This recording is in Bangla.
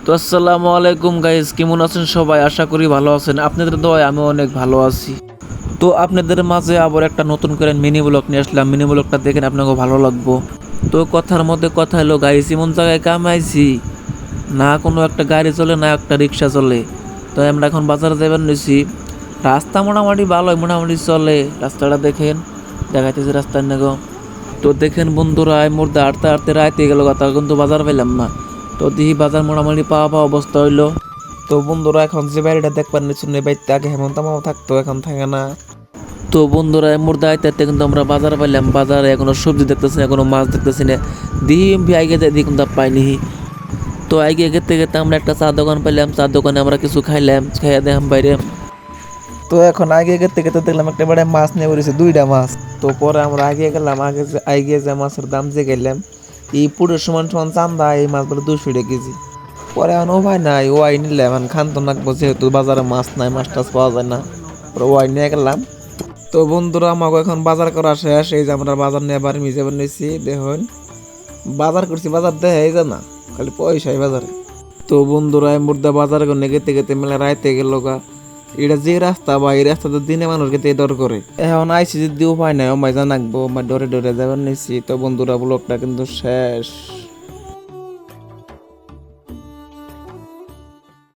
তো আসসালামু আলাইকুম গাইস, কেমন আছেন সবাই? আশা করি ভালো আছেন। আপনাদের দোয়ায় আমি অনেক ভালো আছি। তো আপনাদের মাঝে আবার একটা নতুন করে মিনি ব্লগ নিয়ে আসলাম। মিনি ব্লগটা দেখেন, আপনাকে ভালো লাগবো। তো কথার মধ্যে কথা হলো গাইস, এমন জায়গায় কামাইছি না কোনো একটা গাড়ি চলে না একটা রিক্সা চলে। তো আমরা এখন বাজারে যাবেন নিছি। রাস্তা মোটামুটি ভালোই, মোটামুটি চলে। রাস্তাটা দেখেন, দেখাইতেছে রাস্তার নেগো। তো দেখেন বন্ধুরা, এই মুহূর্তে হাঁটতে হাঁটতে রাইতে গেল, তা কিন্তু বাজার পেলাম না। তো দিহি বাজার মোটামুটি পাওয়া পাওয়া অবস্থা হইলো। তো বন্ধুরা, এখন যে বাড়িটা দেখবার নিচ্ছি এই বাড়িতে আগে হেমন্ত মামা থাকতো, এখন থাকে না। তো বন্ধুরা, এই মুহূর্তে আইতে আইতে কিন্তু আমরা বাজার পাইলাম। বাজারে এখনো সবজি দেখতেছি না, কোনো মাছ দেখতেছি না। দিহি আগে দিয়ে কিন্তু পাইনি। তো আগে গেতে গেতে আমরা একটা চা দোকান পাইলাম। চা দোকানে আমরা কিছু খাইলাম, খাইয়া দেখলাম বাইরে। তো এখন আগে গেতে গেতে দেখলাম একটা বেড়ে মাছ নিয়ে পড়েছে, দুইটা মাছ। তো পরে আমরা আগে গেলাম, আগে যে মাছের দাম যে গেলাম, এই পুরো সমান সমান চান্দা, এই মাছ বলে 200 টাকা কেজি। পরে এখন ও ভাই নাই, ও আই নিলে এখন খান তো নাকবো, যেহেতু বাজারে মাছ নাই, মাছ টাছ পাওয়া যায় না। পরে ও আই নিয়ে গেলাম। তো বন্ধুরা, আমাকে এখন বাজার করা শেষ। এই যে আমরা বাজার নিয়ে বাড়ি মিজে নিয়েছি, দেখুন বাজার করছি। বাজার দেখাই যায় না, খালি পয়সাই বাজারে। তো বন্ধুরা, এই মুর্দা বাজার করে গেতে গেতে মেলা রাইতে গেল গা। এটা যে রাস্তা বা এই রাস্তাতে দিনে মানুষ গেতে ডর করে। এখন আইসি যদি উপায় নাই, ও মাইজা নাকবো, ডরে ডরে যাবার নিছি। তো বন্ধুরা, ব্লগটা কিন্তু শেষ।